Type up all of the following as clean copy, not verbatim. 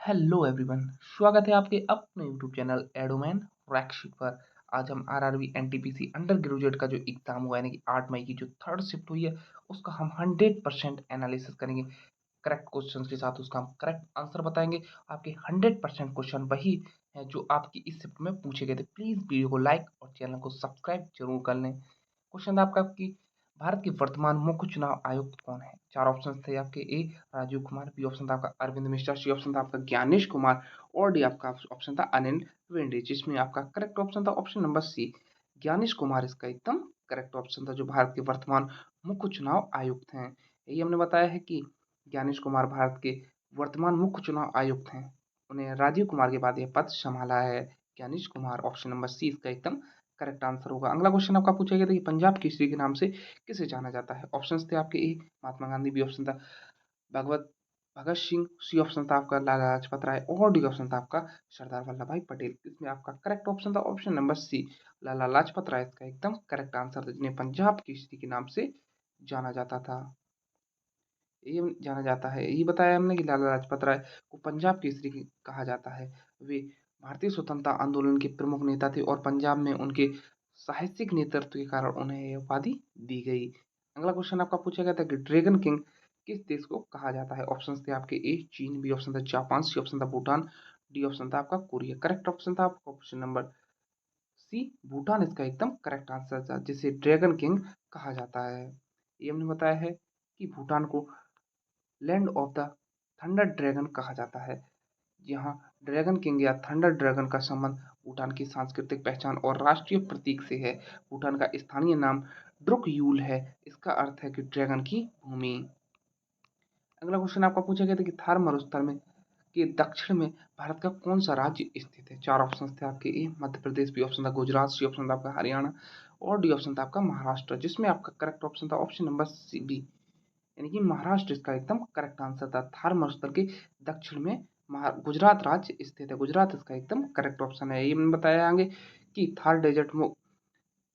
Hello everyone, स्वागत है आपके अपने यूट्यूब चैनल एडोमैन रैक्शिट पर। आज हम आरआरबी एनटीपीसी अंडर ग्रेजुएट का जो एग्ज़ाम हुआ है यानी कि 8 मई की जो थर्ड शिफ्ट हुई है उसका हम 100% एनालिसिस करेंगे। करेक्ट क्वेश्चन के साथ उसका हम करेक्ट आंसर बताएंगे। आपके 100% क्वेश्चन वही है जो आपकी इस शिफ्ट में पूछे गए थे। प्लीज़ वीडियो को लाइक और चैनल को सब्सक्राइब जरूर कर लें। क्वेश्चन आपका कि भारत के वर्तमान मुख्य चुनाव आयुक्त कौन है? चार ऑप्शन थे आपके। ए राजीव कुमार, बी ऑप्शन था आपका अरविंद मिश्रा, सी ऑप्शन था आपका ज्ञानेश कुमार और डी आपका ऑप्शन था अनिल वेंडे, जिसमें आपका करेक्ट ऑप्शन था option number C, Gyanesh Kumar इसका एकदम करेक्ट ऑप्शन था, जो भारत के वर्तमान मुख्य चुनाव आयुक्त हैं। यही हमने बताया है कि ज्ञानेश कुमार भारत के वर्तमान मुख्य चुनाव आयुक्त हैं। उन्हें राजीव कुमार के बाद यह पद संभाला है Gyanesh Kumar. Option number C इसका एकदम करेक्ट आंसर होगा। अगला क्वेश्चन आपका पूछा गया था कि पंजाब केसरी के नाम से किसे जाना जाता है? ऑप्शंस थे आपके। ए महात्मा गांधी, बी ऑप्शन था भगवत भगत सिंह, सी ऑप्शन था आपका लाला लाजपत राय और डी ऑप्शन था आपका सरदार वल्लभ भाई पटेल। इसमें आपका करेक्ट ऑप्शन था ऑप्शन नंबर सी, लाला लाजपत राय इसका एकदम करेक्ट आंसर था, जिन्हें पंजाब केसरी के नाम से जाना जाता था। ये जाना जाता है, यही बताया हमने कि लाला लाजपत राय को पंजाब केसरी कहा जाता है। वे भारतीय स्वतंत्रता आंदोलन के प्रमुख नेता थे और पंजाब में उनके साहसिक नेतृत्व के कारण उन्हें यह उपाधि दी गई। अगला क्वेश्चन आपका पूछा गया था कि ड्रैगन किंग किस देश को कहा जाता है? ऑप्शन थे आपके। ए चीन, बी ऑप्शन था जापान, सी ऑप्शन था भूटान, डी ऑप्शन था आपका कोरिया। करेक्ट ऑप्शन था आपका ऑप्शन नंबर सी, भूटान इसका एकदम करेक्ट आंसर था, जिसे ड्रैगन किंग कहा जाता है। ये हमने बताया है कि भूटान को land of the thunder dragon कहा जाता है। यहाँ ड्रैगन किंग या थंडर ड्रैगन का संबंध भूटान की सांस्कृतिक पहचान और राष्ट्रीय प्रतीक से है। भूटान का स्थानीय नाम ड्रुक यूल है। इसका अर्थ है कि ड्रैगन की भूमि। अगला क्वेश्चन आपका पूछा गया था कि थार मरुस्थल में के दक्षिण में भारत का कौन सा राज्य स्थित है? चार ऑप्शन थे आपके। ए मध्य प्रदेश, बी ऑप्शन था गुजरात, सी ऑप्शन था आपका हरियाणा और डी ऑप्शन था आपका महाराष्ट्र, जिसमें आपका करेक्ट ऑप्शन था ऑप्शन नंबर सी बी, यानी कि महाराष्ट्र इसका एकदम करेक्ट आंसर था। थार मरुस्थल के दक्षिण में गुजरात राज्य स्थित है। गुजरात इसका एकदम करेक्ट ऑप्शन है। ये मैंने बताया आगे कि थार डेजर्ट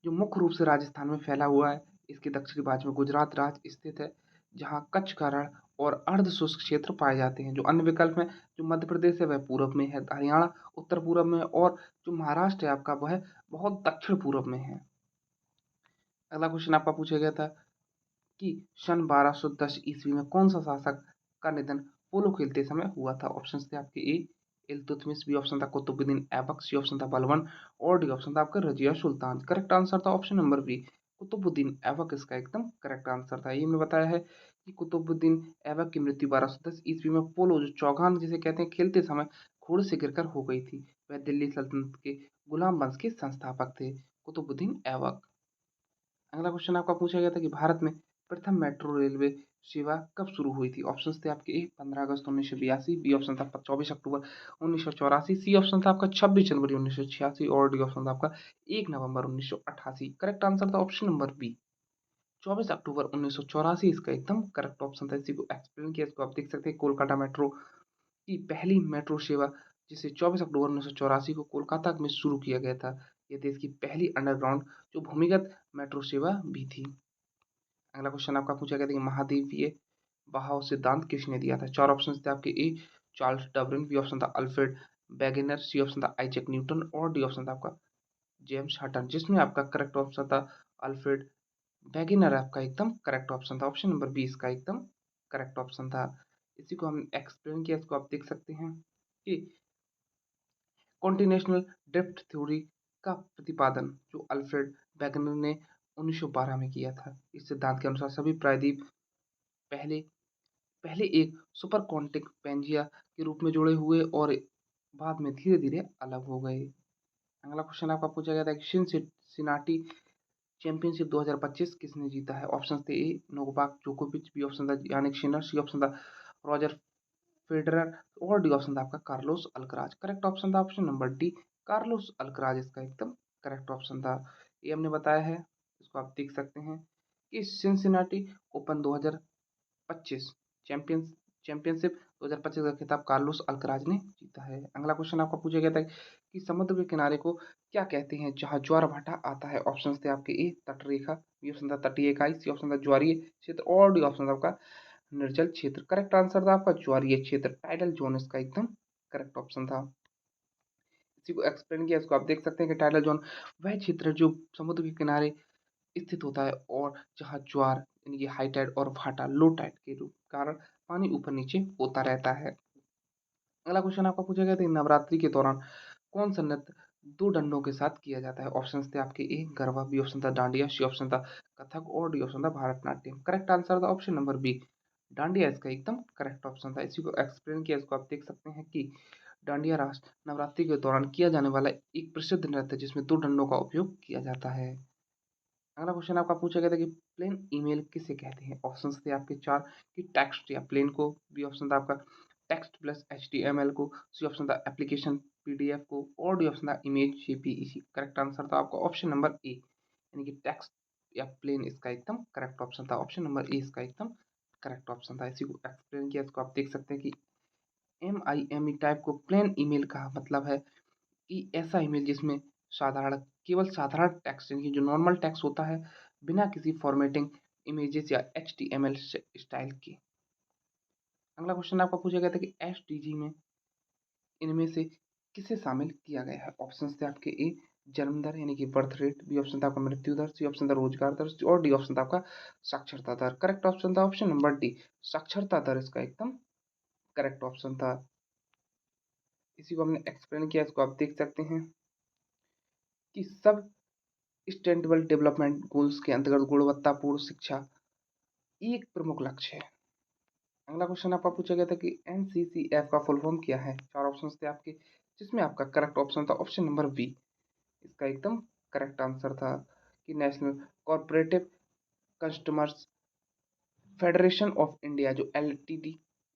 जो मुख्य रूप से राजस्थान में फैला हुआ है, इसके दक्षिणी भाग में गुजरात राज्य स्थित है, जहाँ कच्छ का रण और अर्ध शुष्क क्षेत्र पाए जाते हैं। जो अन्य विकल्प में जो मध्य प्रदेश है वह पूर्व में है, हरियाणा उत्तर पूर्व में और जो महाराष्ट्र है आपका वह बहुत दक्षिण पूर्व में है। अगला क्वेश्चन आपका पूछा गया था कि सन 1210 ईस्वी में कौन सा शासक का निधन पोलो खेलते समय हुआ था? ऑप्शन थे आपके। ए इल्तुतमिश, बी ऑप्शन था कुतुबुद्दीन ऐबक, सी ऑप्शन था बलबन और डी ऑप्शन था आपका रजिया सुल्तान। करेक्ट आंसर था option number B, Qutubuddin Aibak इसका एकदम करेक्ट आंसर था। ये मैं बताया है कि कुतुबुद्दीन ऐबक की मृत्यु 1210 ईस्वी में पोलो जो चौगान जिसे कहते हैं खेलते समय घोड़े से गिरकर हो गई थी। वह दिल्ली सल्तनत के गुलाम वंश के संस्थापक थे, कुतुबुद्दीन ऐबक। अगला क्वेश्चन आपका पूछा गया था कि भारत में प्रथम मेट्रो रेलवे सेवा कब शुरू हुई थी? ऑप्शन थे आपके। ए 15 अगस्त 1982, बी ऑप्शन था आपका 24 अक्टूबर 1984, सी ऑप्शन था आपका 26 जनवरी 1986 और डी ऑप्शन था आपका 1 नवंबर 1988। करेक्ट आंसर था ऑप्शन नंबर बी, 24 अक्टूबर 1984 इसका एकदम करेक्ट ऑप्शन था। इसी को एक्सप्लेन किया, इसको आप देख सकते हैं। कोलकाता मेट्रो की पहली मेट्रो सेवा जिसे 24 अक्टूबर 1984 को कोलकाता में शुरू किया गया था। यह देश की पहली अंडरग्राउंड जो भूमिगत मेट्रो सेवा भी थी। अगला क्वेश्चन आपका पूछा गया था कि महाद्वीपीय बहाव सिद्धांत किसने दिया था? चार ऑप्शन थे आपके। A Charles Darwin, B option था अल्फ्रेड वेगेनर, सी ऑप्शन था आइजैक न्यूटन और डी ऑप्शन था आपका जेम्स हटन, जिसमें आपका करेक्ट ऑप्शन था अल्फ्रेड वेगेनर। आपका एकदम करेक्ट ऑप्शन था ऑप्शन नंबर 20 का एकदम करेक्ट ऑप्शन था। इसी को हम एक्सप्लेन किया, इसको आप देख सकते हैं कि कॉन्टिनेंटल ड्रिफ्ट थ्योरी का प्रतिपादन जो अल्फ्रेड वेगनर ने 1912 में किया था। इस सिद्धांत के अनुसार सभी प्रायद्वीप पहले पहले एक सुपरकॉन्टिक पेंजिया के रूप में जुड़े हुए और बाद में धीरे धीरे अलग हो गए। अगला क्वेश्चन आपका पूछा गया था कि सिनाटी चैंपियनशिप 2025 किसने जीता है? ऑप्शन थे। ए नोवाक जोकोविच, बी ऑप्शन था यानिक सिनर, सी ऑप्शन था रॉजर फेडरर और डी ऑप्शन था आपका कार्लोस अल्कराज। करेक्ट ऑप्शन था option number D, Carlos Alcaraz इसका एकदम करेक्ट ऑप्शन था। ये हमने बताया है, इसको आप देख सकते हैं कि सिंसिनाटी ओपन 2025 चैंपियन चैंपियनशिप 2025 का खिताब कार्लोस अल्कराज ने जीता है। अगला क्वेश्चन आपका पूछा गया था कि समुद्र के किनारे को क्या कहते हैं जहां ज्वार भाटा आता है? ऑप्शन थे आपके। ए तटरेखा, बी ऑप्शन था तटीय इकाई, सी ऑप्शन था ज्वारीय क्षेत्र और डी ऑप्शन था आपका निर्जल क्षेत्र। करेक्ट आंसर था आपका ज्वारीय क्षेत्र, टाइडल जोन इसका एकदम करेक्ट ऑप्शन था। इसी को एक्सप्लेन किया, इसको आप देख सकते हैं कि टाइडल जोन वह क्षेत्र है जो समुद्र के किनारे स्थित होता है और जहाँ ज्वार यानी कि हाई टाइड और भाटा लो टाइड के रूप कारण पानी ऊपर नीचे होता रहता है। अगला क्वेश्चन आपका पूछा गया था, नवरात्रि के दौरान कौन सा नृत्य दो डंडों के साथ किया जाता है? ऑप्शन थे आपके ए गरबा, बी ऑप्शन था डांडिया, सी ऑप्शन था कथक और डी ऑप्शन था भारतनाट्यम। करेक्ट आंसर था ऑप्शन नंबर बी, डांडिया इसका एकदम करेक्ट ऑप्शन था। इसी को एक्सप्लेन किया, इसको आप देख सकते हैं कि डांडिया रास नवरात्रि के दौरान किया जाने वाला एक प्रसिद्ध नृत्य है जिसमें दो डंडों का उपयोग किया जाता है। अगला क्वेश्चन आपका पूछा गया था कि प्लेन ईमेल किसे कहते हैं? ऑप्शन थे आपके चार कि टेक्स्ट या प्लेन को, बी ऑप्शन था आपका टेक्स्ट प्लस HTML को, सी ऑप्शन था एप्लीकेशन PDF को और डी ऑप्शन था इमेज JPEG। करेक्ट आंसर था आपका ऑप्शन नंबर ए यानी कि टेक्स्ट या प्लेन इसका एकदम करेक्ट ऑप्शन था। ऑप्शन नंबर ए इसका एकदम करेक्ट ऑप्शन था। इसी को एक्सप्लेन किया, इसको आप देख सकते हैं कि MIME टाइप को प्लेन ईमेल का मतलब है कि ऐसा ईमेल जिसमें साधारण केवल साधारण टेक्स्ट यानी कि जो नॉर्मल टेक्स्ट होता है बिना किसी फॉर्मेटिंग इमेजेस या HTML स्टाइल के। अगला क्वेश्चन आपका पूछा गया था कि SDG में इनमें से किसे शामिल किया गया है? ऑप्शन थे आपके ए जन्म दर यानी कि बर्थ रेट, बी ऑप्शन था आपका मृत्यु दर, सी ऑप्शन था रोजगार दर और डी ऑप्शन था आपका साक्षरता दर। करेक्ट ऑप्शन था ऑप्शन नंबर डी, साक्षरता दर इसका एकदम करेक्ट ऑप्शन था। इसी को हमने एक्सप्लेन किया, इसको आप देख सकते हैं कि सब सस्टेनेबल डेवलपमेंट गोल्स के अंतर्गत गुणवत्तापूर्ण शिक्षा एक प्रमुख लक्ष्य है। अगला क्वेश्चन आपका पूछा गया था कि NCCF का फुल फॉर्म क्या है? चार ऑप्शंस थे आपके जिसमें आपका करेक्ट ऑप्शन था ऑप्शन नंबर बी, इसका एकदम करेक्ट आंसर था कि national corporative customers federation of India जो LTD,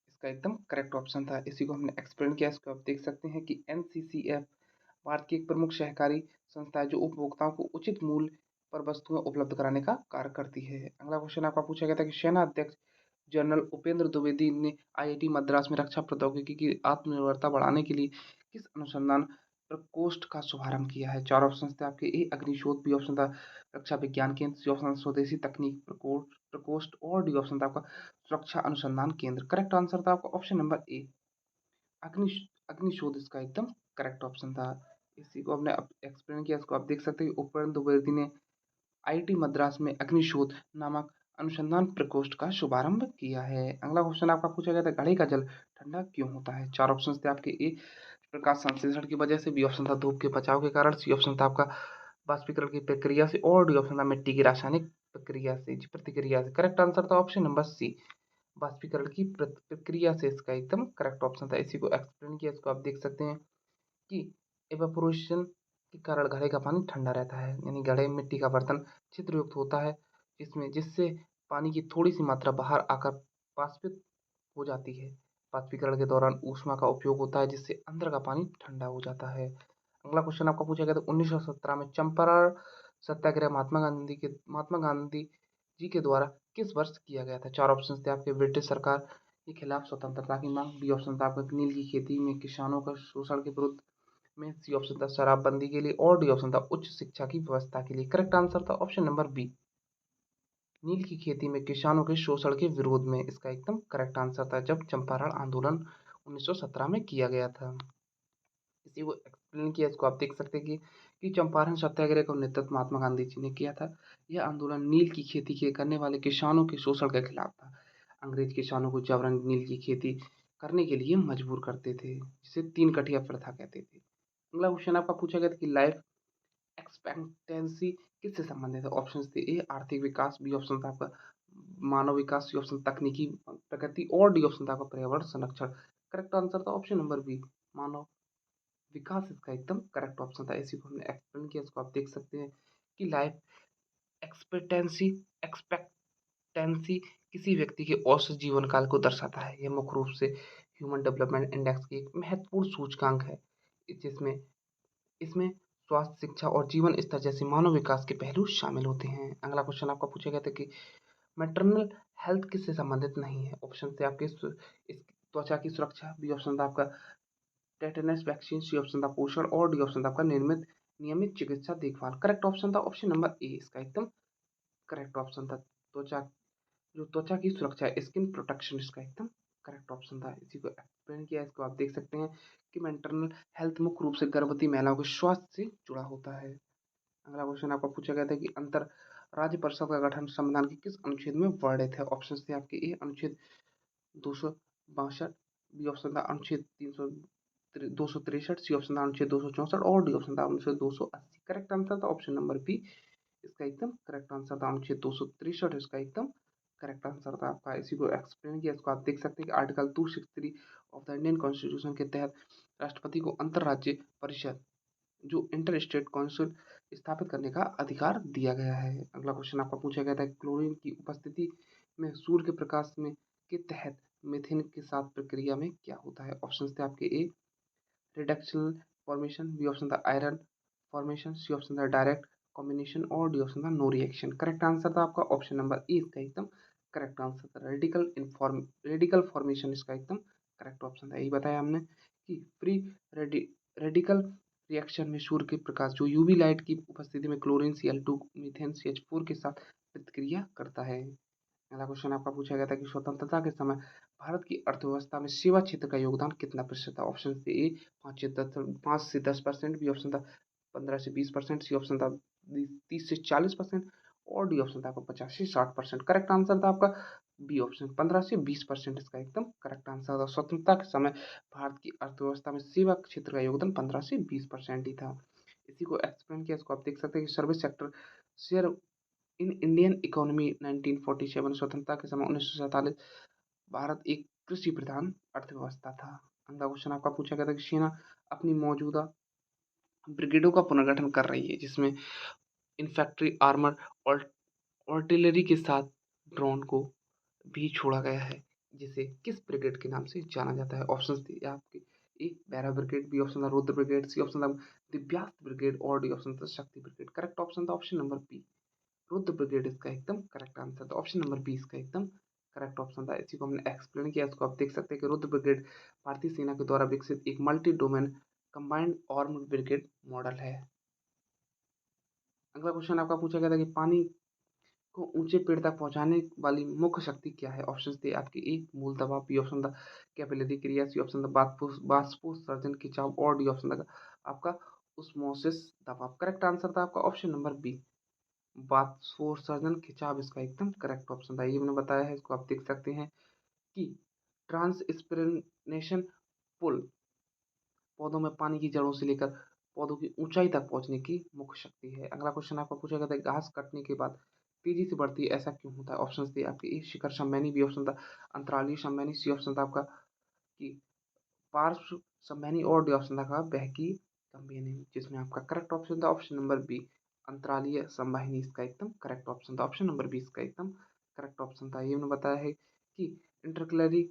इसका एकदम करेक्ट ऑप्शन था। इसी को हमने एक्सप्लेन किया, इसको आप देख सकते हैं कि NCCF भारत की एक प्रमुख सहकारी संस्था है जो उपभोक्ताओं को उचित मूल्य पर वस्तुएं उपलब्ध कराने का कार्य करती है। अगला क्वेश्चन आपका पूछा गया था कि सेना अध्यक्ष जनरल उपेंद्र द्विवेदी ने IIT मद्रास में रक्षा प्रौद्योगिकी की आत्मनिर्भरता बढ़ाने के लिए किस अनुसंधान प्रकोष्ठ का शुभारंभ किया है? चार ऑप्शन थे आपके ए अग्निशोध, बी ऑप्शन था रक्षा विज्ञान केंद्र, सी ऑप्शन स्वदेशी तकनीक प्रकोष्ठ और डी ऑप्शन था आपका सुरक्षा अनुसंधान केंद्र। करेक्ट आंसर था आपका ऑप्शन नंबर ए अग्नि अग्निशोध इसका एकदम करेक्ट ऑप्शन था। इसी को हमने एक्सप्लेन किया, इसको आप देख सकते हैं उपेंद्र द्विवेदी ने IIT मद्रास में अग्निशोध नामक अनुसंधान प्रकोष्ठ का शुभारंभ किया है। अगला क्वेश्चन आपका पूछा गया था घड़े का जल ठंडा क्यों होता है? चार ऑप्शन थे आपके ए प्रकाश संश्लेषण की वजह से, बी ऑप्शन था धूप के बचाव के कारण, सी ऑप्शन था आपका वाष्पीकरण की प्रक्रिया से और डी ऑप्शन था मिट्टी की रासायनिक प्रतिक्रिया से। करेक्ट आंसर था ऑप्शन नंबर सी, वाष्पीकरण की प्रक्रिया से इसका एकदम करेक्ट ऑप्शन था। इसी को एक्सप्लेन किया, इसको आप देख सकते हैं कि इवेपोरेशन के कारण घड़े का पानी ठंडा रहता है यानी घड़े मिट्टी का बर्तन छिद्रयुक्त होता है जिससे पानी की थोड़ी सी मात्रा बाहर आकर वाष्पित हो जाती है। वाष्पीकरण के दौरान ऊष्मा का उपयोग होता है जिससे अंदर का पानी ठंडा हो जाता है। अगला क्वेश्चन आपका पूछा गया था 1917 में चंपारण सत्याग्रह महात्मा गांधी जी के द्वारा किस वर्ष किया गया था? चार ऑप्शन थे आपके ब्रिटिश सरकार के खिलाफ स्वतंत्रता की मांग, बी ऑप्शन था आपका नील की खेती में किसानों का शोषण के विरुद्ध में, सी ऑप्शन था शराबबंदी के लिए और डी ऑप्शन था उच्च शिक्षा की व्यवस्था के लिए। करेक्ट आंसर था ऑप्शन नंबर बी, नील की खेती में किसानों के शोषण के विरोध में, इसका एकदम करेक्ट आंसर था जब चंपारण आंदोलन 1917 में किया गया था। इसी को एक्सप्लेन किया, इसको आप देख सकते हैं कि चंपारण सत्याग्रह का नेतृत्व महात्मा गांधी जी ने किया था। यह आंदोलन नील की खेती के करने वाले किसानों के शोषण के खिलाफ था। अंग्रेज किसानों को जबरन नील की खेती करने के लिए मजबूर करते थे जिसे तीन कठिया प्रथा कहते थे। अगला क्वेश्चन आपका पूछा गया था कि लाइफ एक्सपेक्टेंसी किससे संबंधित है? ऑप्शन थे ए आर्थिक विकास, बी ऑप्शन था आपका मानव विकास, सी ऑप्शन तकनीकी प्रगति और डी ऑप्शन था आपका पर्यावरण संरक्षण। करेक्ट आंसर था ऑप्शन नंबर बी, मानव विकास इसका एकदम करेक्ट ऑप्शन था। इसी को हमने एक्सप्लेन किया, इसको आप देख सकते हैं कि लाइफ एक्सपेक्टेंसी एक्सपेक्टेंसी किसी व्यक्ति के औसत जीवन काल को दर्शाता है। यह मुख्य रूप से ह्यूमन डेवलपमेंट इंडेक्स की एक महत्वपूर्ण सूचकांक है जिसमें इसमें स्वास्थ्य, शिक्षा और जीवन स्तर जैसे मानव विकास के पहलू शामिल होते हैं। अगला क्वेश्चन आपका पूछा गया था कि मैटरनल हेल्थ किससे संबंधित नहीं है? ऑप्शन थे आपके इस त्वचा की सुरक्षा, बी ऑप्शन था आपका टेटेनस वैक्सीन, सी ऑप्शन था पोषण और डी ऑप्शन था आपका नियमित चिकित्सा देखभाल। करेक्ट ऑप्शन था ऑप्शन नंबर ए, इसका एकदम करेक्ट ऑप्शन था त्वचा जो त्वचा की सुरक्षा है स्किन प्रोटेक्शन, इसका एकदम करेक्ट ऑप्शन था। इसी को एक्सप्लेन किया, इसको आप देख सकते हैं कि मैटरनल हेल्थ मुख्य रूप से गर्भवती महिलाओं के स्वास्थ्य से जुड़ा होता है। अगला क्वेश्चन आपका पूछा गया था कि अंतर राज्य परिषद का गठन संविधान के किस अनुच्छेद में वर्णित है? ऑप्शन थे आपके ए अनुच्छेद 262, बी ऑप्शन था अनुच्छेद 300 263, सी ऑप्शन था अनुच्छेद 264 और डी ऑप्शन था अनुच्छेद 280। करेक्ट आंसर था ऑप्शन नंबर बी, इसका एकदम करेक्ट आंसर था अनुच्छेद 263, इसका एकदम करेक्ट आंसर था आपका। इसी को एक्सप्लेन किया, इसको आप देख सकते हैं कि article 263 of the Indian constitution के तहत राष्ट्रपति को अंतर्राज्यीय परिषद जो इंटर स्टेट काउंसिल स्थापित करने का अधिकार दिया गया है। अगला क्वेश्चन आपका पूछा गया था क्लोरीन की उपस्थिति में सूर्य के प्रकाश में के तहत मीथेन के साथ प्रक्रिया में क्या होता है? ऑप्शन थे आपके ए रिडक्शनल फॉर्मेशन, बी ऑप्शन था आयरन फॉर्मेशन, सी ऑप्शन था डायरेक्ट कॉम्बिनेशन और डी ऑप्शन था नो रिएक्शन। करेक्ट आंसर था आपका ऑप्शन नंबर ए, इसका एकदम करेक्ट आंसर था रेडिकल फॉर्मेशन, इसका एकदम करेक्ट ऑप्शन था। यही बताया हमने कि फ्री रेडिकल रिएक्शन में सूर्य के प्रकाश जो यूवी लाइट की उपस्थिति में क्लोरीन Cl2 मीथेन CH4 के साथ प्रतिक्रिया करता है। अगला क्वेश्चन आपका पूछा गया था कि स्वतंत्रता के समय भारत की अर्थव्यवस्था में सेवा क्षेत्र का योगदान कितना प्रतिशत था? ऑप्शन थे ए 5 से 10%, बी ऑप्शन था 15 से 20%, सी ऑप्शन था 30 से 40% और डी ऑप्शन था आपका 50 से 60%। करेक्ट आंसर था आपका बी ऑप्शन 15 से 20%, इसका एकदम करेक्ट आंसर था। स्वतंत्रता के समय भारत की अर्थव्यवस्था में सेवा क्षेत्र का योगदान 15 से 20% ही था। इसी को एक्सप्लेन किया, इसको आप देख सकते हैं कि service sector share in Indian economy 1947, स्वतंत्रता के समय 1947 भारत एक कृषि प्रधान अर्थव्यवस्था था। अगला क्वेश्चन आपका पूछा गया था कि सेना अपनी मौजूदा ब्रिगेडों का पुनर्गठन कर रही है जिसमें इन्फैंट्री आर्मर और आर्टिलरी के साथ ड्रोन को भी छोड़ा गया है, जिसे किस ब्रिगेड के नाम से जाना जाता है? ऑप्शन थे आपके A Bhairav brigade, B option था रुद्र ब्रिगेड, सी ऑप्शन था दिव्यास्त्र ब्रिगेड और डी ऑप्शन था शक्ति ब्रिगेड। करेक्ट ऑप्शन था option number B, Rudra brigade, इसका एकदम करेक्ट आंसर था। ऑप्शन नंबर बी इसका एकदम करेक्ट ऑप्शन था। इसी को हमने एक्सप्लेन किया, इसको आप देख सकते हैं कि रुद्र ब्रिगेड भारतीय सेना के द्वारा विकसित एक multi domain combined armed brigade model है। अगला क्वेश्चन आपका पूछा गया था कि पानी को ऊंचे पेड़ तक पहुंचाने वाली मुख्य शक्ति क्या है? ऑप्शन थे आपके ए मूल दबाव, बी ऑप्शन था कैपिलरी क्रिया, सी ऑप्शन था बाष्पोत्सर्जन खिंचाव और डी ऑप्शन था आपका उस्मोसिस दबाव। करेक्ट आंसर था आपका ऑप्शन नंबर बी बाष्पोत्सर्जन खिंचाव, इसका एकदम करेक्ट ऑप्शन था। ये मैंने बताया है, इसको आप देख सकते हैं कि ट्रांसस्पिरेशन पुल पौधों में पानी की जड़ों से लेकर पौधों की ऊंचाई तक पहुंचने की मुख्य शक्ति है। अगला क्वेश्चन आपका पूछा गया था घास कटने के बाद तेजी से बढ़ती है, ऐसा क्यों होता है? ऑप्शन थे आपके ए शिखर संवहनी, बी ऑप्शन था अंतरालीय संवहनी, सी ऑप्शन था आपका कि पार्श्व संवहनी और डी ऑप्शन था बहकी संवहनी, जिसमें आपका करेक्ट ऑप्शन था ऑप्शन नंबर बी अंतरालीय संवहनी, इसका एकदम करेक्ट ऑप्शन था। ऑप्शन नंबर बी इसका एकदम करेक्ट ऑप्शन था। ये मैंने बताया है कि इंटरकलरी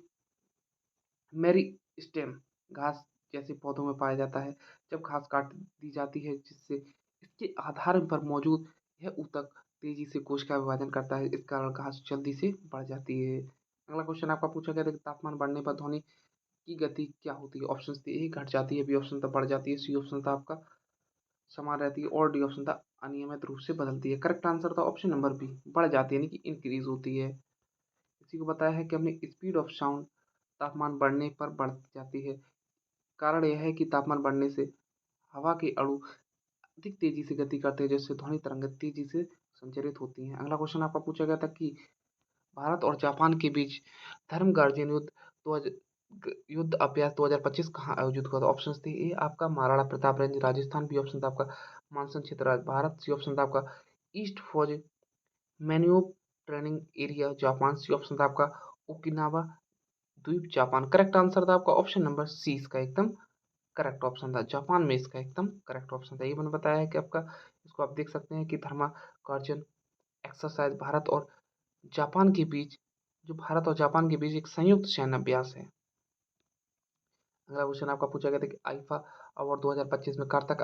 मेरिस्टेम घास जैसे पौधों में पाया जाता है। जब घास काट दी जाती है जिससे इसके आधार पर मौजूद यह ऊतक तेजी से कोश का विभाजन करता है, इस कारण घास जल्दी से बढ़ जाती है। अगला क्वेश्चन आपका पूछा गया था कि तापमान बढ़ने पर ध्वनि की गति क्या होती है? ऑप्शन थे ए घट जाती है, बी ऑप्शन था बढ़ जाती है, सी ऑप्शन था आपका समान रहती है और डी ऑप्शन था अनियमित रूप से बदलती है। करेक्ट आंसर था ऑप्शन नंबर बी बढ़ जाती है, यानी कि इंक्रीज होती है। इसी को बताया है कि हमने स्पीड ऑफ साउंड तापमान बढ़ने पर बढ़ जाती है। कारण यह है कि तापमान बढ़ने से हवा के अणु अधिक तेजी से गति करते हैं, जिससे ध्वनि तरंगें तेजी से संचरित होती हैं। अगला क्वेश्चन आपका पूछा गया था कि भारत और जापान के बीच धर्म गार्जियन युद्ध अभ्यास 2025 कहाँ आयोजित हुआ था? ऑप्शन थे ए आपका Maharana Pratap range Rajasthan, B option था आपका मानसून क्षेत्र भारत, सी ऑप्शन था आपका east Fuji manoeuvre training area Japan, C option था आपका ओकिनावा द्वीप जापान। करेक्ट आंसर था आपका ऑप्शन नंबर सी, इसका एकदम करेक्ट ऑप्शन था जापान में, इसका एकदम करेक्ट ऑप्शन था। ये मैंने बताया है कि आपका इसको आप देख सकते हैं कि थर्मा कार्जन एक्सरसाइज भारत और जापान के बीच एक संयुक्त सैन्य अभ्यास है। अगला क्वेश्चन आपका पूछा गया था कि आईफा अवार्ड 2025 में कार्तिक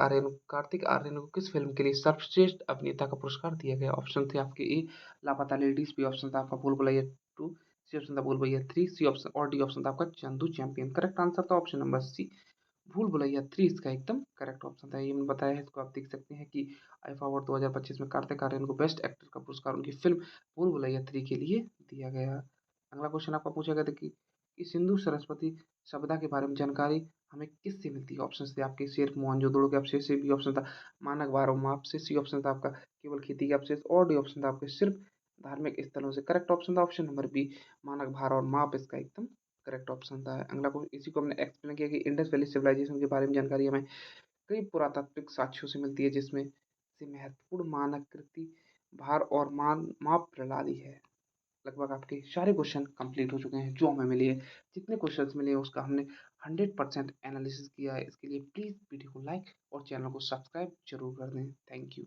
आर्यन को किस फिल्म के लिए सर्वश्रेष्ठ अभिनेता का पुरस्कार दिया गया? ऑप्शन थे आपके ए लापता लेडीज, बी ऑप्शन था आपका भूल भुलैया 2, सी ऑप्शन था भूल भुलैया 3, सी ऑप्शन और डी ऑप्शन था आपका चंदू चैंपियन। करेक्ट आंसर था ऑप्शन नंबर सी भूल भुलैया 3, इसका एकदम करेक्ट ऑप्शन था। ये मैंने बताया है, इसको आप देख सकते हैं कि आईफा अवार्ड 2025 में कार्तिक आर्यन को बेस्ट एक्टर का पुरस्कार उनकी फिल्म भूल भुलैया 3 के लिए दिया गया। अगला क्वेश्चन आपका पूछा गया था कि कि सिंधु सरस्वती सभ्यता के बारे में जानकारी हमें किससे मिलती है? ऑप्शन थे आपके शेर मोहनजोदड़ो के अवशेष से, बी ऑप्शन था मानक भारो माप से, सी ऑप्शन था आपका केवल खेती के अवशेष, और डी ऑप्शन था आपके सिर्फ धार्मिक स्थलों से। करेक्ट ऑप्शन था ऑप्शन नंबर बी, मानक भार और माप इसका एकदम करेक्ट ऑप्शन था। अगला क्वेश्चन, इसी को हमने एक्सप्लेन किया कि इंडस वैली सिविलाइजेशन के बारे में जानकारी हमें कई पुरातात्विक साक्ष्यों से मिलती है, जिसमें से महत्वपूर्ण मानकृति भार और मान माप प्रणाली है। लगभग आपके सारे क्वेश्चन कंप्लीट हो चुके हैं जो हमें मिले हैं। जितने क्वेश्चंस मिले हैं उसका हमने 100% एनालिसिस किया है। इसके लिए प्लीज़ वीडियो को लाइक और चैनल को सब्सक्राइब जरूर कर दें। Thank you.